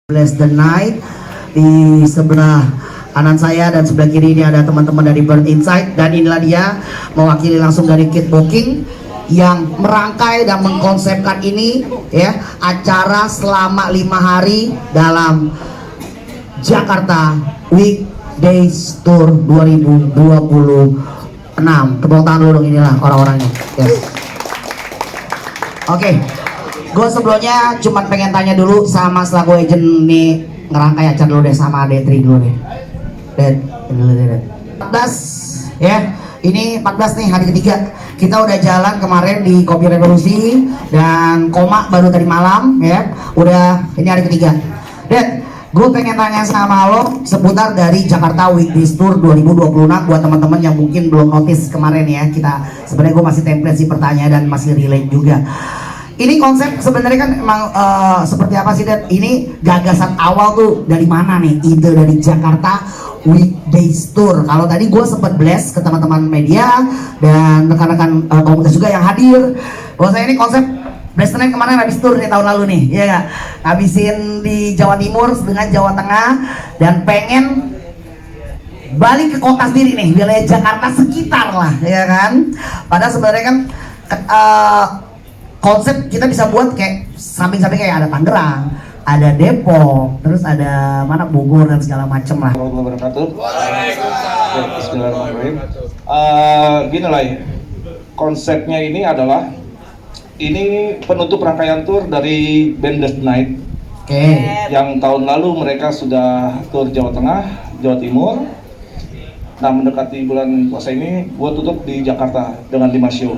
Bless the Night. Di sebelah kanan saya dan sebelah kiri ini ada teman-teman dari Burn Insight, dan inilah dia mewakili langsung dari Kit Booking yang merangkai dan mengkonsepkan ini ya, acara selama 5 hari dalam Jakarta Weekdays Tour 2026. Tepuk tangan dulu dong, inilah orang-orangnya. Yes. Oke. Gue sebelumnya cuma pengen tanya dulu sama selaku agent nih ngerangkai acara dulu deh sama Detri dulu deh. Dulu deh. 14 ya. Ini 14 nih, hari ketiga. Kita udah jalan kemarin di Kopi Revolusi dan Koma baru tadi malam ya. Udah ini hari ketiga. Dan gue pengen tanya sama lo seputar dari Jakarta Weekdays Tour 2026 buat teman-teman yang mungkin belum notice kemarin ya. Kita sebenarnya gue masih template sih pertanyaan dan masih relate juga. Ini konsep sebenarnya kan emang seperti apa sih, Dad? Ini gagasan awal tuh dari mana nih? Ide dari Jakarta Weekdays Tour. Kalau tadi gue sempat blast ke teman-teman media dan rekan-rekan komunitas juga yang hadir. Bahwa saya ini konsep Blast the Night kemarin habis tour nih tahun lalu nih, ya nggak? Habisin di Jawa Timur dengan Jawa Tengah dan pengen balik ke kota sendiri nih, wilayah Jakarta sekitar lah, ya kan? Padahal sebenarnya kan konsep kita bisa buat kayak samping-samping kayak ada Tangerang, ada Depok, terus ada mana Bogor dan segala macem lah. Waalaikumsalam. Bismillahirrahmanirrahim. Gini lah, konsepnya ini adalah ini penutup rangkaian tour dari band Bless the Night. Oke. Yang tahun lalu mereka sudah tour Jawa Tengah, Jawa Timur. Nah, mendekati bulan puasa ini, gua tutup di Jakarta dengan 5 show.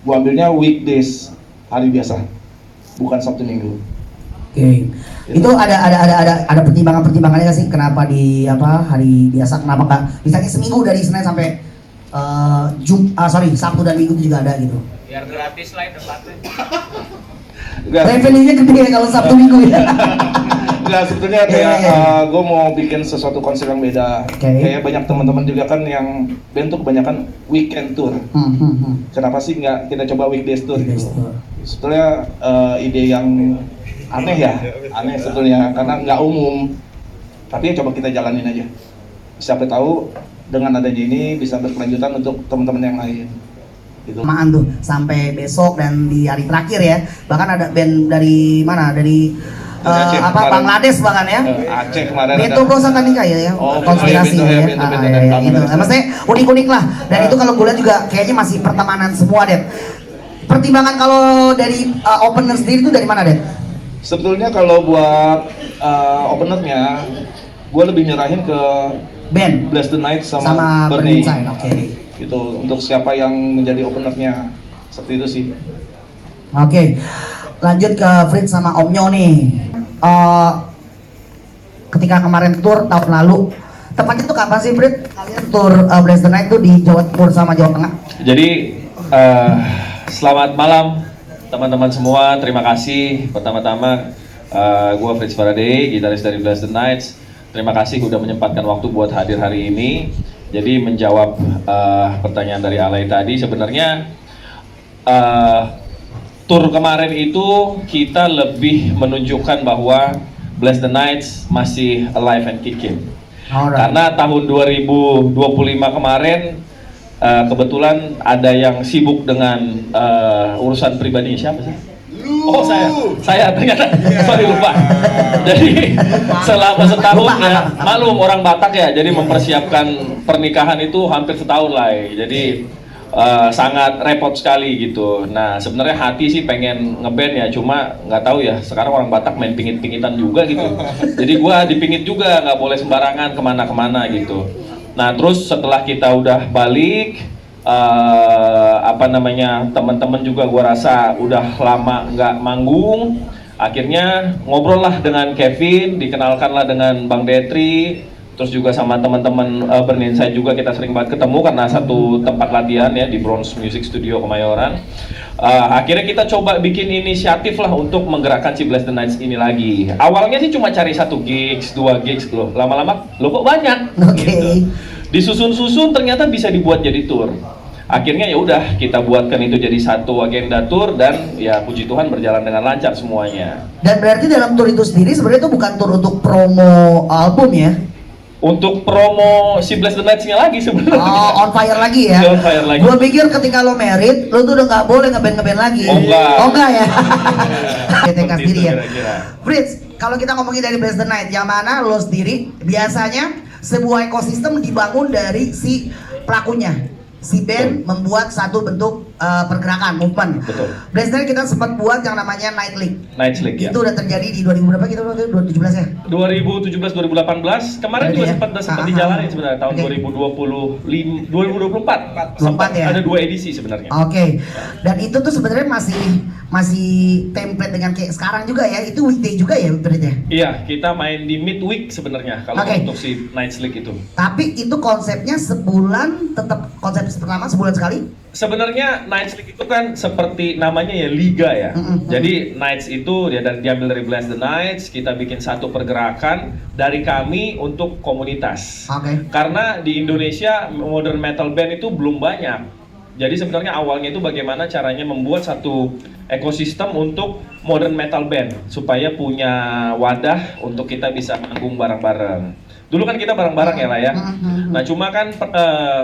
Gua ambilnya weekdays, hari biasa, bukan Sabtu Minggu. Oke. Itu ada pertimbangannya nggak sih kenapa di hari biasa, kenapa nggak misalnya seminggu dari Senin sampai Sabtu dan Minggu itu juga ada gitu. Biar gratis lah tempatnya. Revenue-nya gede kalau Sabtu Minggu ya. Enggak, sebetulnya kayak gue mau bikin sesuatu konsep yang beda. Kayak banyak teman-teman juga kan yang band tuh kebanyakan weekend tour. Kenapa sih nggak kita coba weekdays tour gitu? Sebetulnya ide yang aneh ya, aneh sebetulnya karena nggak umum. Tapi ya coba kita jalanin aja. Siapa tahu dengan adanya ini bisa berkelanjutan untuk teman-teman yang lain. Gitu. Maan tuh sampai besok dan di hari terakhir ya. Bahkan ada band dari mana? Dari Bangladesh bahkan ya. Aceh kemarin. Bento Bosa Tanika ya, konspirasi ya. Itu. Maksudnya unik-unik lah. Dan itu kalau gue lihat juga kayaknya masih pertemanan semua, Dad. Pertimbangan kalau dari opener sendiri itu dari mana, Dad? Sebetulnya kalau buat openernya, gue lebih nyerahin ke band Bless the Night sama Burn Bernie. Inside. Oke. Gitu, untuk siapa yang menjadi openernya, seperti itu sih. Oke. Lanjut ke Fritz sama Omnyo nih. Ketika kemarin tour tahun lalu, tepatnya tuh kapan sih, Fritz? Kalian tour Bless the Night tuh di Jawa Timur sama Jawa Tengah. Jadi selamat malam teman-teman semua. Terima kasih pertama-tama gue Fritz Faraday, gitaris dari Bless the Nights. Terima kasih udah menyempatkan waktu buat hadir hari ini. Jadi menjawab pertanyaan dari Alay tadi, sebenarnya tour kemarin itu kita lebih menunjukkan bahwa Bless the Nights masih alive and kicking. Karena tahun 2025 kemarin kebetulan ada yang sibuk dengan urusan pribadi. Siapa sih? Oh, saya ternyata sorry lupa. Jadi selama setahun ya, malum orang Batak ya, jadi mempersiapkan pernikahan itu hampir setahun lah ya. Jadi sangat repot sekali gitu. Nah, sebenarnya hati sih pengen ngeband ya, cuma nggak tahu ya, sekarang orang Batak main pingit-pingitan juga gitu. Jadi gua dipingit juga, nggak boleh sembarangan kemana-kemana gitu. Nah, terus setelah kita udah balik, teman-teman juga gua rasa udah lama nggak manggung. Akhirnya ngobrol lah dengan Kevin, dikenalkanlah dengan Bang Detri. Terus juga sama teman-teman Burn Inside juga kita sering banget ketemu karena satu tempat latihan ya di Bronze Music Studio Kemayoran. Akhirnya kita coba bikin inisiatif lah untuk menggerakkan si Bless the Nights ini lagi. Awalnya sih cuma cari 1 gigs, 2 gigs loh. Lama-lama loh kok banyak. Oke. Gitu. Disusun-susun ternyata bisa dibuat jadi tour. akhirnya ya udah kita buatkan itu jadi satu agenda tour dan ya puji Tuhan berjalan dengan lancar semuanya. Dan berarti dalam tour itu sendiri sebenarnya itu bukan tour untuk promo album ya? Untuk promo si Bless the Nights-nya lagi sebenarnya. Oh, on fire lagi ya? On fire lagi. Gua pikir ketika lo married, lo tuh udah nggak boleh ngeband lagi. Oh enggak. Oh enggak ya? GTK Seperti sendiri itu ya? kira-kira. Fritz, kalau kita ngomongin dari Bless the Night, yang mana lo sendiri biasanya sebuah ekosistem dibangun dari si pelakunya. Si band membuat satu bentuk pergerakan, movement. Betul. Bless the Night kita sempat buat yang namanya Night League. Night League ya. Itu udah terjadi di 2000 berapa kita waktu itu? 2017 ya? 2017 2018 kemarin Berarti juga ya? sempat dijalanin sebenarnya tahun Oke. 2024 24 ya? ada 2 edisi sebenarnya. Oke. Dan itu tuh sebenarnya masih template dengan kayak sekarang juga ya. Itu weekday juga ya berarti ya? Iya, kita main di midweek sebenarnya kalau Oke. untuk si Night League itu. Tapi itu konsepnya sebulan, tetap konsep pertama sebulan sekali? Sebenarnya Nights League itu kan seperti namanya ya liga ya. Jadi Nights itu dia diambil dari Bless the Nights, kita bikin satu pergerakan dari kami untuk komunitas. Oke. Karena di Indonesia modern metal band itu belum banyak. Jadi sebenarnya awalnya itu bagaimana caranya membuat satu ekosistem untuk modern metal band supaya punya wadah untuk kita bisa manggung bareng-bareng. Dulu kan kita bareng-bareng ya lah ya. Nah cuma kan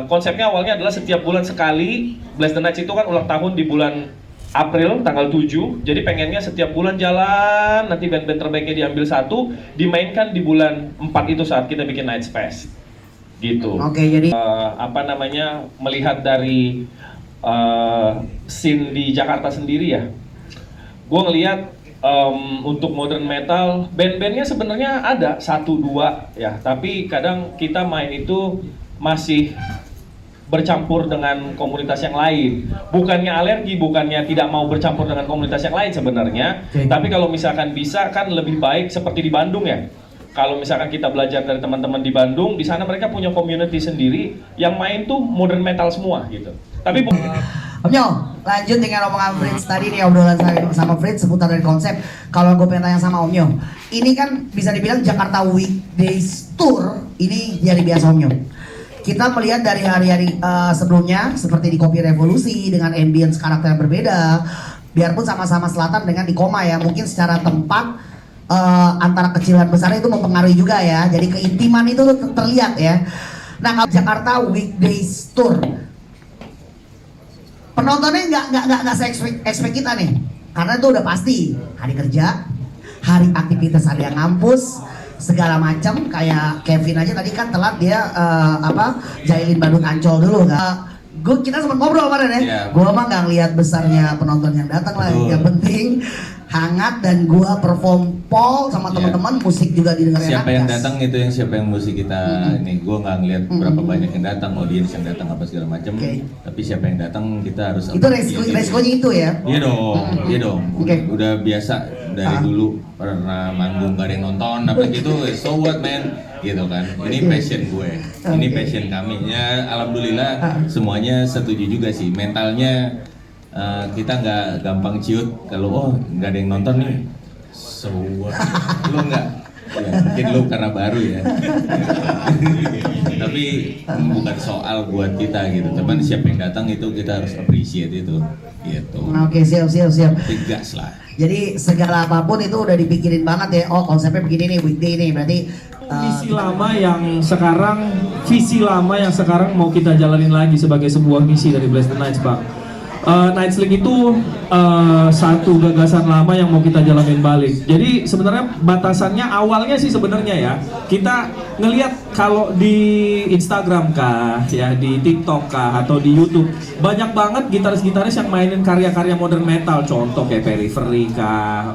konsepnya awalnya adalah setiap bulan sekali. Bless the Nights itu kan ulang tahun di bulan April tanggal 7. Jadi pengennya setiap bulan jalan, nanti band-band terbaiknya diambil satu, dimainkan di bulan 4 itu saat kita bikin Nights Fest. Gitu. Oke, jadi Melihat dari scene di Jakarta sendiri ya. Gue ngelihat untuk modern metal band-bandnya sebenarnya ada 1-2 ya, tapi kadang kita main itu masih bercampur dengan komunitas yang lain. Bukannya alergi, bukannya tidak mau bercampur dengan komunitas yang lain sebenarnya. Tapi kalau misalkan bisa kan lebih baik seperti di Bandung ya. Kalau misalkan kita belajar dari teman-teman di Bandung, di sana mereka punya community sendiri yang main tuh modern metal semua gitu. Tapi Om Nyo, lanjut dengan omongan Fritz tadi nih, obrolan saya sama Fritz seputar dari konsep. Kalau gue pengen tanya sama Om Nyo, ini kan bisa dibilang Jakarta Weekdays Tour, ini hari biasa Om Nyo. Kita melihat dari hari-hari sebelumnya, seperti di Kopi Revolusi dengan ambience karakter yang berbeda, biarpun sama-sama selatan dengan di Koma ya, mungkin secara tempat antara kecil dan besar itu mempengaruhi juga ya, jadi keintiman itu terlihat ya. Nah kalau Jakarta Weekdays Tour, penontonnya nggak se-expect kita nih, karena itu udah pasti hari kerja, hari aktivitas, ada yang ngampus segala macam. Kayak Kevin aja tadi kan telat dia jailin Bandung Ancol dulu kan. Kita sempat ngobrol kemarin ya. Gua mah nggak ngeliat besarnya penonton yang datang lah. Yang penting hangat dan gua perform pol sama teman-teman, musik juga didengarkan. Siapa yang datang itu yang siapa yang musik kita ini. Gua nggak ngeliat berapa banyak yang datang, audiens yang datang apa segala macam. Tapi siapa yang datang kita harus. Itu resikonya itu ya. Iya dong. Udah biasa dari dulu pernah manggung gak ada yang nonton, apalagi itu so what man, gitu kan. Ini passion gue, ini passion kami. Ya alhamdulillah semuanya setuju juga sih. Mentalnya kita nggak gampang ciut kalau oh nggak ada yang nonton nih. So what? Lu nggak? Ya, mungkin lu karena baru ya. Tapi bukan soal buat kita gitu. Cuman siapa yang datang itu kita harus appreciate itu. Gitu. Oke, siap. Tegas lah. Jadi segala apapun itu udah dipikirin banget ya. Oh konsepnya begini nih, weekday nih. Berarti visi lama yang sekarang mau kita jalanin lagi sebagai sebuah misi dari Bless the Nights, Pak. Nights League itu satu gagasan lama yang mau kita jalanin balik. Jadi sebenarnya batasannya awalnya sih sebenarnya ya, kita ngelihat kalau di Instagram kah, ya di TikTok kah, atau di YouTube banyak banget gitaris-gitaris yang mainin karya-karya modern metal. Contoh kayak Periphery kah,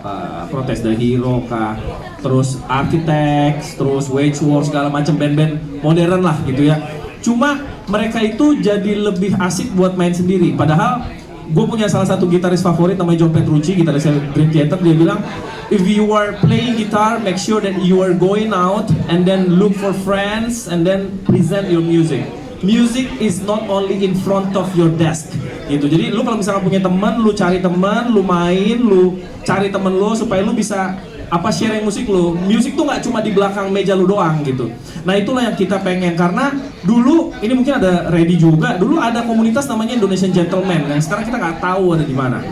Protest the Hero kah, terus Architects, terus Wage War, segala macam band-band modern lah gitu ya. Cuma mereka itu jadi lebih asik buat main sendiri. Padahal gue punya salah satu gitaris favorit namanya John Petrucci, gitaris Dream Theater. Dia bilang, if you are playing guitar, make sure that you are going out and then look for friends and then present your music. Music is not only in front of your desk gitu. Jadi lu kalau misalnya punya teman, lu cari teman, lu main, lu cari temen lu supaya lu bisa sharing musik lu. Musik tuh nggak cuma di belakang meja lu doang gitu. Nah itulah yang kita pengen, karena Dulu ini mungkin ada ready juga. Dulu ada komunitas namanya Indonesian Gentleman. Yang sekarang kita nggak tahu ada di mana.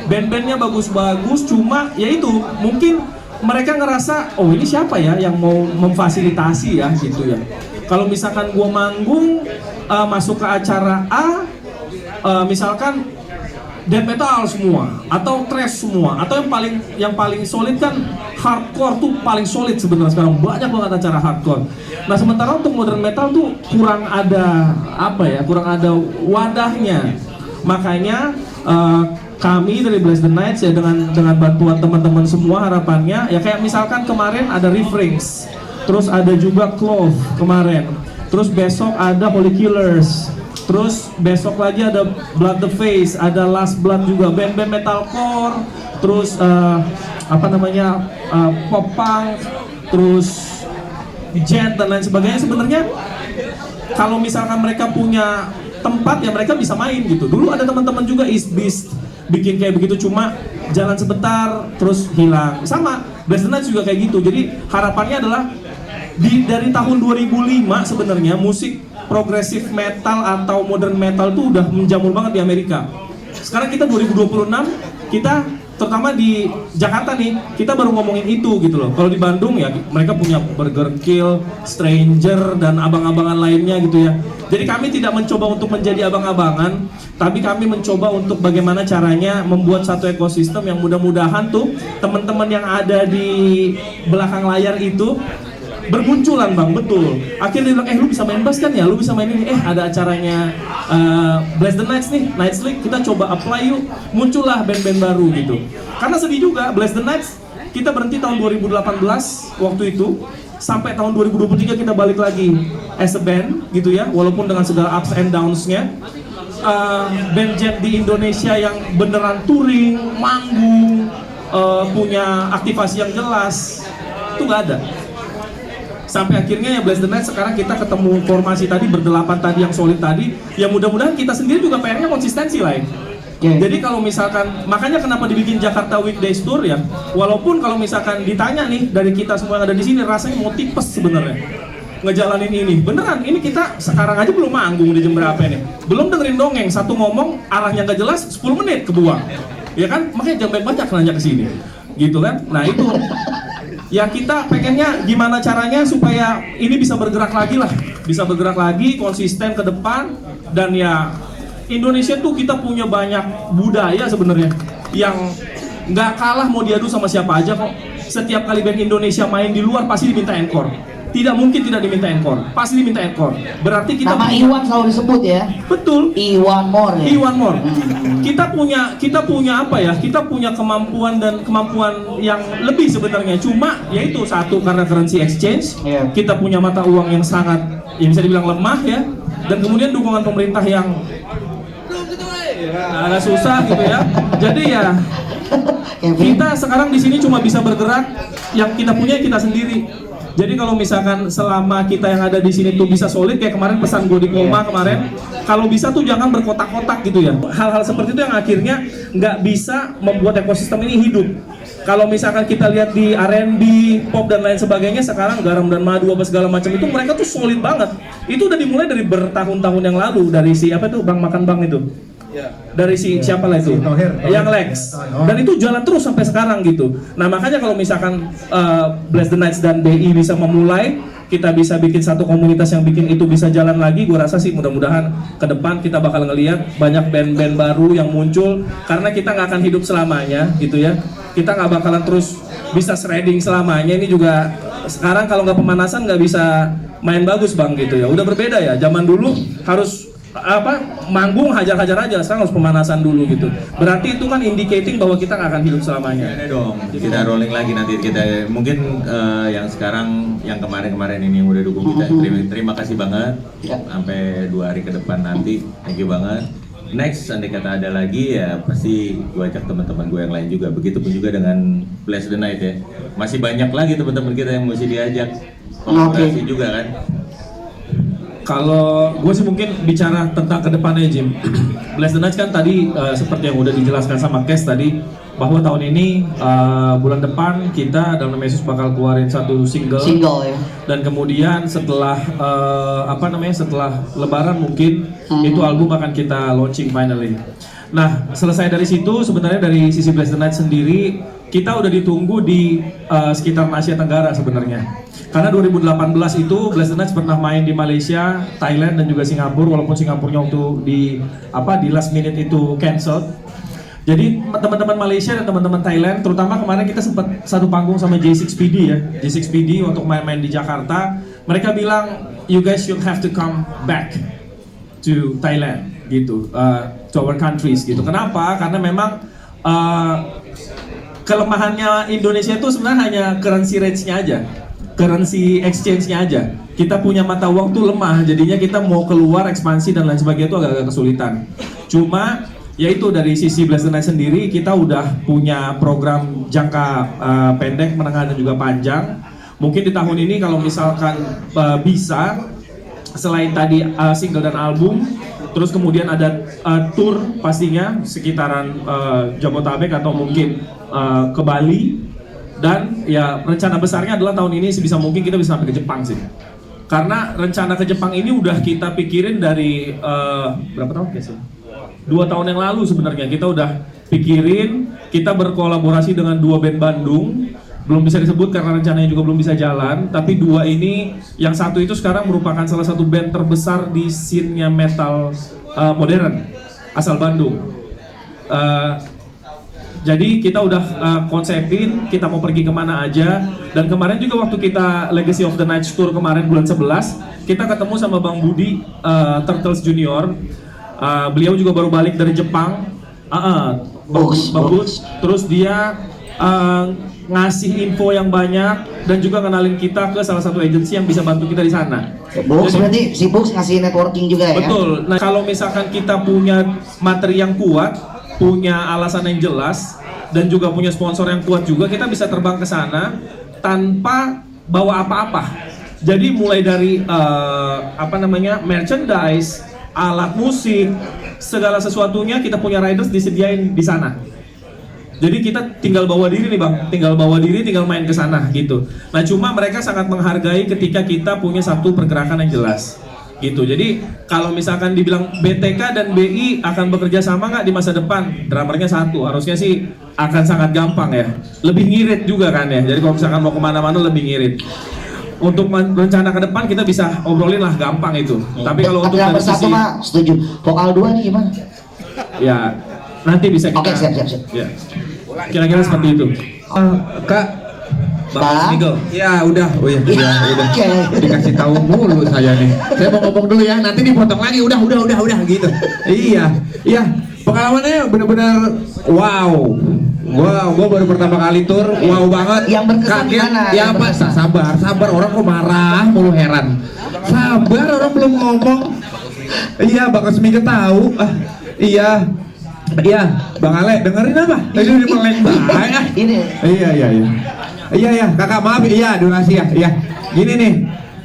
Band-bandnya bagus-bagus, cuma ya itu mungkin mereka ngerasa oh ini siapa ya yang mau memfasilitasi ya gitu ya. Kalau misalkan gua manggung masuk ke acara A, misalkan death metal semua atau thrash semua atau yang paling solid kan hardcore tuh paling solid sebenarnya sekarang, banyak banget acara hardcore. Nah sementara untuk modern metal tuh kurang ada kurang ada wadahnya. Makanya kami dari Bless the Nights ya dengan bantuan teman-teman semua, harapannya ya kayak misalkan kemarin ada Refrains, terus ada juga Clove kemarin, terus besok ada Holy Killers, terus besok lagi ada Blood the Face, ada Last Blood juga, band-band metalcore, terus pop punk, terus Jet dan lain sebagainya. Sebenarnya kalau misalkan mereka punya tempat ya mereka bisa main gitu. Dulu ada teman-teman juga East Beast bikin kayak begitu, cuma jalan sebentar terus hilang. Sama Bless the Nights juga kayak gitu. Jadi harapannya adalah dari tahun 2005 sebenarnya musik progressive metal atau modern metal tuh udah menjamur banget di Amerika. Sekarang kita 2026, kita terutama di Jakarta nih, kita baru ngomongin itu gitu loh. Kalau di Bandung ya mereka punya Burger Kill, Stranger dan abang-abangan lainnya gitu ya. Jadi kami tidak mencoba untuk menjadi abang-abangan, tapi kami mencoba untuk bagaimana caranya membuat satu ekosistem yang mudah-mudahan tuh teman-teman yang ada di belakang layar itu bermunculan bang, betul. Akhirnya dia bilang, lu bisa main bass kan ya, lu bisa main ini, ada acaranya Bless the Nights nih, Nights League, kita coba apply yuk. Muncullah band-band baru gitu. Karena sedih juga, Bless the Nights kita berhenti tahun 2018 waktu itu, sampai tahun 2023 kita balik lagi as a band gitu ya, walaupun dengan segala ups and downs-nya. Band Jet di Indonesia yang beneran touring, manggung, punya aktivasi yang jelas, itu nggak ada. Sampai akhirnya ya Bless the Night sekarang kita ketemu formasi tadi berdelapan tadi yang solid tadi, ya mudah-mudahan kita sendiri juga PR-nya konsistensi lah ya. Jadi kalau misalkan, makanya kenapa dibikin Jakarta Weekdays Tour ya, walaupun kalau misalkan ditanya nih dari kita semua yang ada di sini rasanya mau tipes sebenarnya ngejalanin ini. Beneran, ini kita sekarang aja belum manggung di jam berapa nih, belum dengerin dongeng, satu ngomong arahnya nggak jelas 10 menit kebuang, ya kan? Makanya jangan banyak nanya ke sini, gitu kan? Nah itu ya kita pengennya gimana caranya supaya ini bisa bergerak lagi lah, bisa bergerak lagi konsisten ke depan. Dan ya Indonesia tuh kita punya banyak budaya sebenarnya yang nggak kalah mau diadu sama siapa aja kok. Setiap kali band Indonesia main di luar pasti diminta encore. Tidak mungkin tidak diminta encore, pasti diminta encore. Berarti kita nama Iwan selalu disebut ya. Betul. Iwan More ya. Iwan More. Kita punya apa ya? Kita punya kemampuan yang lebih sebenarnya. Cuma yaitu satu karena currency exchange, kita punya mata uang yang sangat, yang bisa dibilang lemah ya. Dan kemudian dukungan pemerintah yang agak susah gitu ya. Jadi ya kita sekarang di sini cuma bisa bergerak yang kita punya kita sendiri. Jadi kalau misalkan selama kita yang ada di sini tuh bisa solid, kayak kemarin pesan gue di Koma kemarin, kalau bisa tuh jangan berkotak-kotak gitu ya. Hal-hal seperti itu yang akhirnya nggak bisa membuat ekosistem ini hidup. Kalau misalkan kita lihat di R&B, pop dan lain sebagainya sekarang Garam dan Madu apa segala macam itu mereka tuh solid banget. Itu udah dimulai dari bertahun-tahun yang lalu, dari si apa tuh Bang Makan Bang itu. Dari si siapa lah itu, yang Lex, dan itu jalan terus sampai sekarang gitu. Nah makanya kalau misalkan Bless the Nights dan BI bisa memulai, kita bisa bikin satu komunitas yang bikin itu bisa jalan lagi. Gue rasa sih mudah-mudahan ke depan kita bakal ngelihat banyak band-band baru yang muncul, karena kita nggak akan hidup selamanya gitu ya. Kita nggak bakalan terus bisa shredding selamanya. Ini juga sekarang kalau nggak pemanasan nggak bisa main bagus bang gitu ya. Udah berbeda ya. Zaman dulu harus manggung hajar-hajar aja, sekarang harus pemanasan dulu gitu. Berarti itu kan indicating bahwa kita nggak akan hidup selamanya. Ya dong, kita rolling lagi nanti kita mungkin yang sekarang, yang kemarin-kemarin ini udah dukung kita, terima kasih banget. Sampai 2 hari ke depan nanti, thank you banget. Next, andai kata ada lagi ya pasti gue ajak teman-teman gue yang lain juga. Begitupun juga dengan Bless the Night ya. Masih banyak lagi teman-teman kita yang mesti diajak kolaborasi juga kan. Kalau gue sih mungkin bicara tentang kedepannya Jim, Bless the Nights kan tadi seperti yang udah dijelaskan sama Kes tadi, bahwa tahun ini bulan depan kita dalam nama Yesus bakal keluarin satu single ya. dan kemudian setelah setelah Lebaran mungkin itu album akan kita launching finally. Nah, selesai dari situ sebenarnya dari sisi Bless the Night sendiri kita udah ditunggu di sekitar Asia Tenggara sebenarnya. Karena 2018 itu Bless the Night pernah main di Malaysia, Thailand dan juga Singapura, walaupun Singapurnya waktu di last minute itu cancel. Jadi teman-teman Malaysia dan teman-teman Thailand, terutama kemarin kita sempat satu panggung sama J6PD ya, J6PD untuk main-main di Jakarta. Mereka bilang, you guys should have to come back to Thailand gitu, to our countries gitu. Kenapa? Karena memang kelemahannya Indonesia itu sebenarnya hanya currency rate-nya aja, currency exchange-nya aja. Kita punya mata uang tuh lemah, jadinya kita mau keluar ekspansi dan lain sebagainya itu agak-agak kesulitan. Cuma yaitu dari sisi Bless the Night sendiri kita udah punya program jangka pendek, menengah dan juga panjang. Mungkin di tahun ini kalau misalkan bisa selain tadi single dan album, terus kemudian ada tour pastinya sekitaran Jabodetabek atau mungkin ke Bali, dan ya rencana besarnya adalah tahun ini sebisa mungkin kita bisa sampai ke Jepang sih. Karena rencana ke Jepang ini udah kita pikirin dari berapa tahun guys? 2 tahun yang lalu sebenarnya kita udah pikirin, kita berkolaborasi dengan 2 band Bandung, belum bisa disebut karena rencananya juga belum bisa jalan, tapi 2 ini, yang satu itu sekarang merupakan salah satu band terbesar di scene-nya metal modern asal Bandung. Jadi kita udah konsepin kita mau pergi kemana aja, dan kemarin juga waktu kita Legacy of the Night Tour kemarin bulan 11 kita ketemu sama Bang Budi Turtles Junior. Beliau juga baru balik dari Jepang, bagus. Terus dia ngasih info yang banyak dan juga kenalin kita ke salah satu agensi yang bisa bantu kita di sana. Books berarti si Books ngasih networking juga ya? Betul. Nah, kalau misalkan kita punya materi yang kuat, punya alasan yang jelas, dan juga punya sponsor yang kuat juga, kita bisa terbang ke sana tanpa bawa apa-apa. Jadi mulai dari merchandise, alat musik, segala sesuatunya kita punya riders disediain di sana. Jadi kita tinggal bawa diri nih Bang, tinggal main ke sana gitu. Nah cuma mereka sangat menghargai ketika kita punya satu pergerakan yang jelas gitu. Jadi kalau misalkan dibilang BTK dan BI akan bekerja sama nggak di masa depan, drummernya satu, harusnya sih akan sangat gampang ya. Lebih ngirit juga kan ya, jadi kalau misalkan mau kemana-mana lebih ngirit. Untuk rencana ke depan kita bisa obrolin lah, gampang itu. Tapi kalau untuk dari satu sisi mah setuju. Vokal 2 nih gimana? Ya nanti bisa kita. Oke, siap. Ya. Kira-kira seperti itu. Kak, Bang Miguel. Ya udah, udah. Dikasih tahu mulu saya nih. Saya mau ngomong dulu ya, nanti dipotong lagi. Udah gitu. Iya. Pengalamannya benar-benar wow. Gua baru pertama kali tur, wow banget. Yang berkesan gimana? Ya apa? Sabar. Orang kok marah, mulu heran. Sabar, orang belum ngomong. Iya, bakal seminggu tahu. Iya, Bang Ale, dengerin apa? Tadi udah meleng banget. Ini. Iya, kakak maaf, iya durasi ya. Iya, gini nih.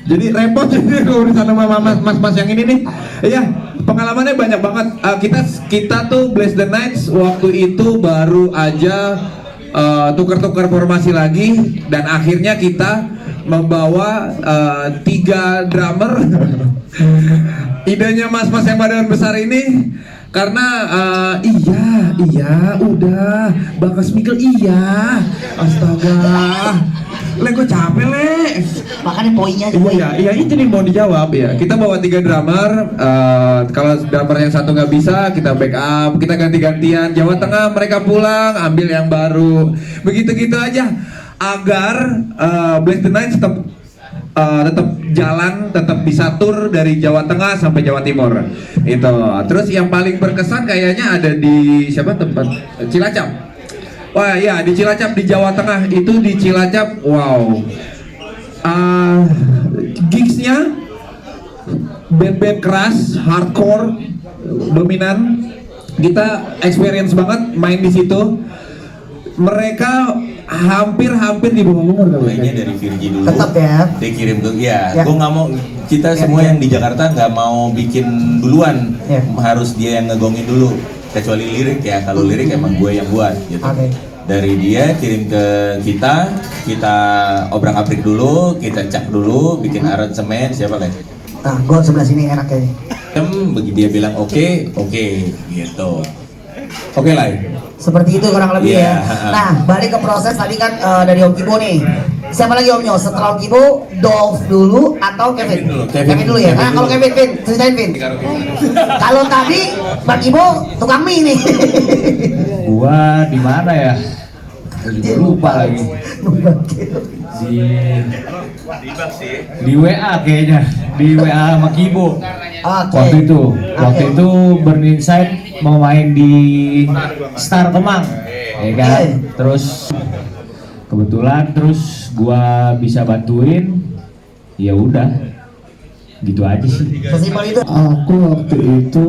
Jadi repot jadi urusan sama mas yang ini nih. Iya, pengalamannya banyak banget. Kita tuh Bless the Nights waktu itu baru aja tukar-tukar formasi lagi, dan akhirnya kita membawa 3 drummer. Idenya mas-mas yang badan besar ini. Karena iya udah Bagas Miguel iya, astaga gue capek makanya poinnya iya itu nih mau dijawab ya. Kita bawa 3 drummer, kalau drummer yang satu nggak bisa kita backup, kita ganti-gantian. Jawa Tengah mereka pulang, ambil yang baru, begitu aja agar Bless the Night tetap jalan, tetap bisa tur dari Jawa Tengah sampai Jawa Timur itu. Terus yang paling berkesan kayaknya ada di tempat Cilacap. Wah ya, di Cilacap di Jawa Tengah itu, di Cilacap wow, gigsnya band-band keras, hardcore dominan. Kita experience banget main di situ. Mereka hampir di bawah umur kayaknya dari Virgi dulu. Tetap ya. Dikirim ke ya. Gue nggak mau, kita semua yang di Jakarta nggak mau bikin duluan. Harus dia yang ngegongin dulu. kecuali lirik ya. Kalau lirik emang gue yang buat gitu. Oke. Dari dia kirim ke kita obrak-abrik dulu, kita cak dulu, bikin aransemen, siapa lagi? Nah, gue sebelah sini enak kayaknya. Begitu dia bilang oke, gitu. Oke lah. Seperti itu kurang lebih Iya, ya. Nah, balik ke proses tadi kan dari Om Kibo nih. Siapa lagi Omnya? Setelah Om Kibo, Dolph dulu atau Kevin? Kevin dulu ya. Nah, kalau Kevin, ceritain Vin. Kalau tadi Bang Kibo tukang mie nih. Gua di mana ya? Juga lupa lagi. Di WA kayaknya, di WA sama Kibo. Oke. Waktu itu Burn Inside mau main di Star Kemang, ya kan? Terus kebetulan gua bisa bantuin, ya udah, gitu aja sih. Sesimpel itu. Aku waktu itu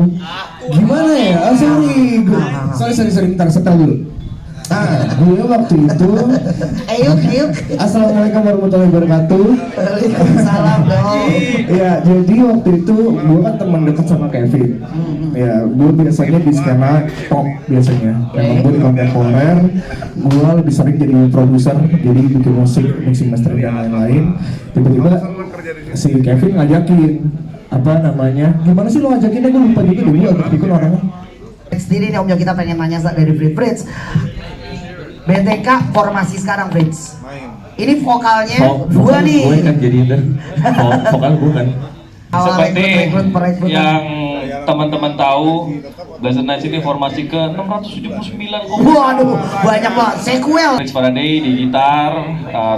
gimana ya? Sorry, bentar, setel dulu. Gue waktu itu Ayuk. Assalamualaikum warahmatullahi wabarakatuh. Salam dong. Ya, jadi waktu itu gue kan teman dekat sama Kevin. Ya, gue biasanya di skena pop biasanya. Memang gue di kontemporer. Gue lebih sering jadi produser, jadi bikin musik, mixing mastering dan lain-lain. Tiba-tiba si Kevin ngajakin gimana sih lo ngajakinnya, gue lupa juga dulu agak pikir orangnya. Sendiri nih Om Jo, kita pengen nanya dari Fritz. BTK formasi sekarang Fritz. Ini vokalnya dua nih. Gue kan jadi vokal bukan. Seperti Rekrut. yang teman-teman tahu, Blast the Nights ini formasi ke 679. Waduh, banyak banget. Sequel. Rich Faraday di gitar,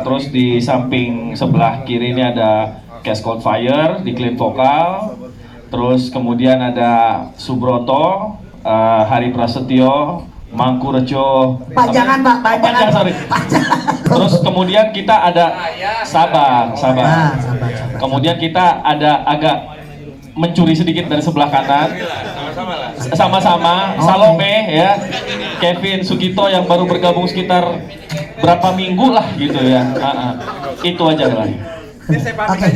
terus di samping sebelah kiri ini ada Cash Cold Fire di clean vokal, terus kemudian ada Subroto, Hari Prasetyo, Mangkurejo, Panjangan Pak, panjangan. sorry. Terus kemudian kita ada sabar. Kemudian kita ada agak mencuri sedikit dari sebelah kanan. Sama-sama Salome ya, Kevin Sugito yang baru bergabung sekitar berapa minggu lah gitu ya. Itu aja lah. Oke.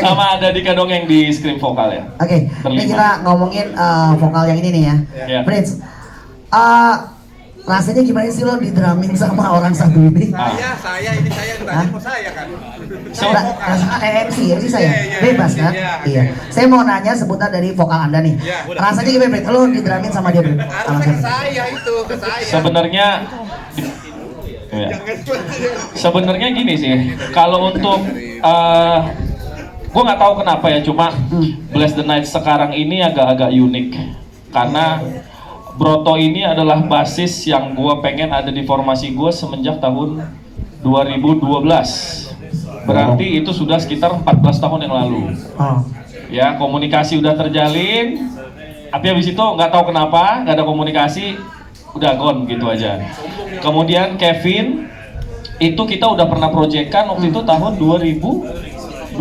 Sama ada Dika Dongeng di screen vokal ya. Oke. Ini kita ngomongin vokal yang ini nih ya. Yeah. Fritz. Rasanya gimana sih lo di drumming sama orang satu ini? Saya tanya mau saya kan. MC saya bebas kan? Iya. Saya mau nanya seputar dari vokal Anda nih. Rasanya gimana Fritz? Lo di drumming sama dia Fritz? Harusnya ke saya. Sebenarnya gini sih, kalau untuk gue nggak tahu kenapa ya, cuma Blast the Nights sekarang ini agak-agak unik karena Broto ini adalah basis yang gue pengen ada di formasi gue semenjak tahun 2012. Berarti itu sudah sekitar 14 tahun yang lalu. Ya, komunikasi udah terjalin, tapi habis itu nggak tahu kenapa nggak ada komunikasi, udah gone gitu aja. Kemudian Kevin itu kita udah pernah proyekkan waktu itu tahun 2022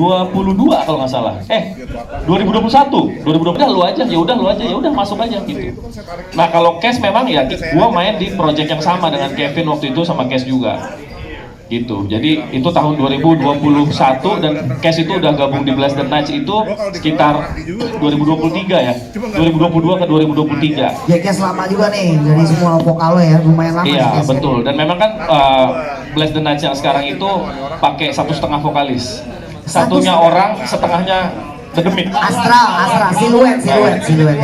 kalau nggak salah. 2021 lu aja, ya udah masuk aja gitu. Nah, kalau Cash memang ya gua main di project yang sama dengan Kevin waktu itu sama Cash juga. Gitu. Jadi itu tahun 2021 dan Cash itu udah gabung di Blast the Nights itu sekitar 2023 ya. 2022 ke 2023. Ya Cash lama juga nih dari semua vokal lo ya, lumayan lama. Iya, sih, betul. Dan memang kan Blast the Nights yang sekarang itu pakai 1,5 vokalis. Satunya orang, setengahnya Dedemit. Astra, siluet.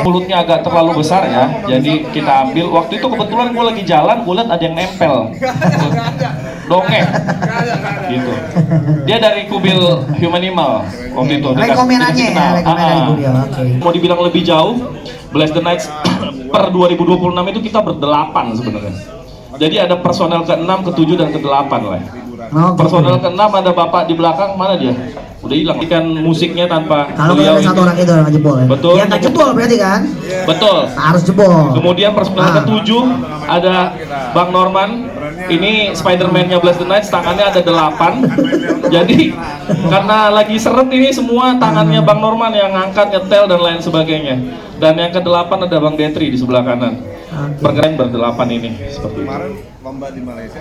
Mulutnya agak terlalu besar ya, jadi kita ambil. Waktu itu kebetulan gue lagi jalan, gue liat ada yang nempel. Dongeng. Gitu. Dia dari kubil Humanimal waktu itu. Rekomendannya ya, rekomendan kubil. Oke. Mau dibilang lebih jauh, Blast the Nights per 2026 itu kita berdelapan sebenarnya. Jadi ada personel ke-6, ke-7 dan ke-8 lah. Personel ke-6 ada bapak di belakang, mana dia? Udah hilang ikan musiknya tanpa kalau ada satu orang itu orang jebol ya? Betul. Yang nggak jebol berarti kan? Betul. Harus jebol. Kemudian personel ke-7 ada Bang Norman. Ini Spider-Man-nya Blast the Nights, tangannya ada 8. Jadi karena lagi seret ini semua tangannya Bang Norman yang ngangkat, nyetel dan lain sebagainya. Dan yang ke-8 ada Bang Detri di sebelah kanan. perkeren berdelapan ini seperti itu. Kemarin lomba di Malaysia.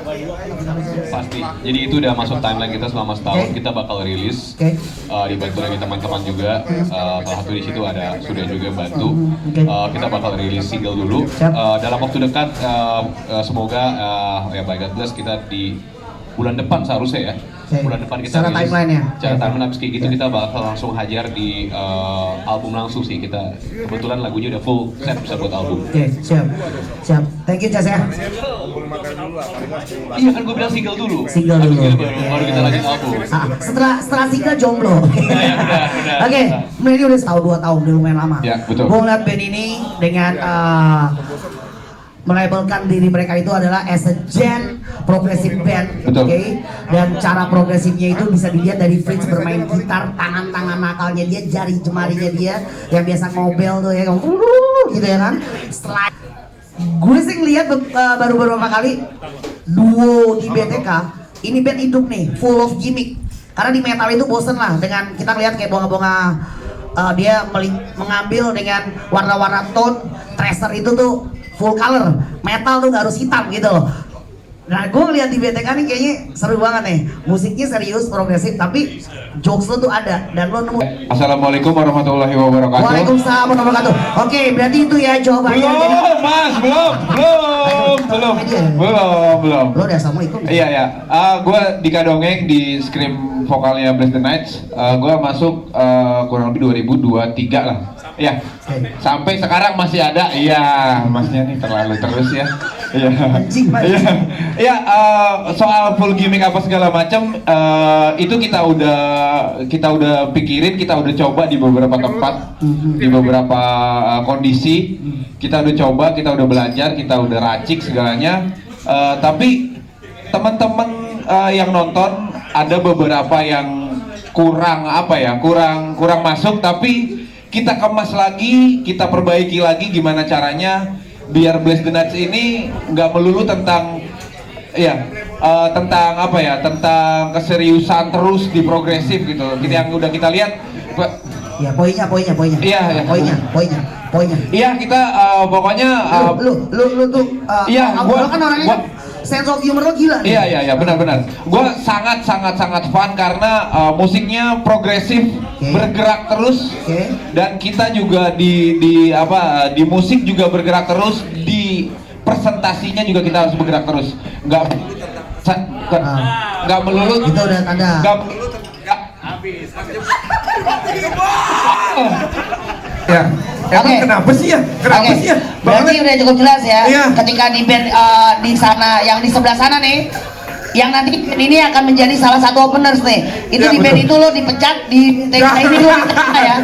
Pasti. Jadi itu udah masuk timeline kita selama setahun. Kita bakal rilis. Dibantu dari teman-teman juga. Salah satu di situ ada Surya juga bantu. Kita bakal rilis single dulu. Dalam waktu dekat, semoga ya by God bless kita di bulan depan seharusnya ya. Bulan depan kita secara timeline-nya. Cara timeline habis kayak gitu kita bakal langsung hajar di album langsung sih. Kita kebetulan lagunya udah full set bisa buat album. Oke, siap. Thank you Cas ya. Kumpul makan dulu lah, paling nggak 10 Iya kan gue bilang single dulu. Single Habis dulu. itu baru kita lanjut album. Setelah single jomblo. Benar. Oke, ini udah setahun 2 tahun, udah lumayan lama. Ya, betul. Gue ngeliat band ini dengan melabelkan diri mereka itu adalah as a gen progressive band, Betul. oke? Dan cara progresifnya itu bisa dilihat dari Fritz bermain gitar, tangan-tangan nakalnya dia, jari jemarinya dia yang biasa ngobel tuh ya, gitu ya kan? Setelah gue sih ngeliat baru beberapa kali duo di BTK, ini band hidup nih, full of gimmick. Karena di metal itu bosen lah dengan kita lihat kayak bonga-bonga dia mengambil dengan warna-warna tone, tracer itu tuh full color, metal tuh gak harus hitam gitu loh. Nah gue ngeliat di BTK nih kayaknya seru banget nih, musiknya serius, progresif, tapi jokes lo tuh ada dan lo nemu. Assalamualaikum warahmatullahi wabarakatuh. Waalaikumsalam warahmatullahi wabarakatuh. Oke, berarti itu ya jawabannya. Belum, Mas, belum. Lo udah assalamualaikum. Iya. Gue Dika Dongeng di scream vokalnya Bless the Nights. Gue masuk kurang lebih 2023 lah. Iya. Sampai sekarang masih ada. Iya, Masnya nih terlalu terus ya. Iya. Anjing, Mas. Iya. Soal full gimmick apa segala macam itu kita udah pikirin, kita udah coba di beberapa tempat, di beberapa kondisi. Kita udah coba, kita udah belajar, kita udah racik segalanya. Tapi teman-teman yang nonton ada beberapa yang kurang masuk, tapi kita kemas lagi, kita perbaiki lagi gimana caranya biar Bless the Nights ini nggak melulu tentang tentang keseriusan terus di progresif gitu. Yang udah kita lihat Ya poinnya. Iya. Poinnya. Iya, kita pokoknya lu tuh gua kan orangnya sense of humor lo gila nih. Iya, benar. Gue sangat fun karena musiknya progresif, bergerak terus, dan kita juga di musik juga bergerak terus, di presentasinya juga kita harus bergerak terus, nggak melulu. Itu udah tanda. Ya. Kenapa sih ya? Berarti udah cukup jelas ya. Iya. Ketika di band di sana, yang di sebelah sana nih, yang nanti ini akan menjadi salah satu openers nih. Itu Ya, di band betul. itu lo dipecat, di TK ini lo dipecat ya.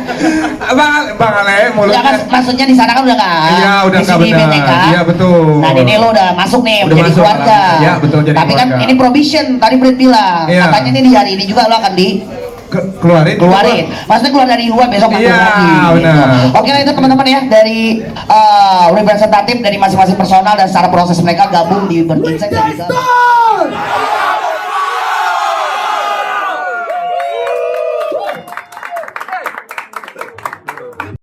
Bang Ale, mulutnya. Ya kan, maksudnya di sana kan udah nggak. Iya, udah di sini nggak benar. BTK. Iya, betul. Nah ini lo udah masuk nih, Udah menjadi masuk, keluarga. Iya, betul, jadi Tapi kan keluarga. ini probation, tadi Brit bilang. Iya. Katanya ini di hari ini juga lo akan Keluarin. maksudnya keluar dari luar besok Iya, lagi. benar. Oke lah itu teman-teman ya dari representatif dari masing-masing personal dan secara proses mereka gabung di Burn Insect dan juga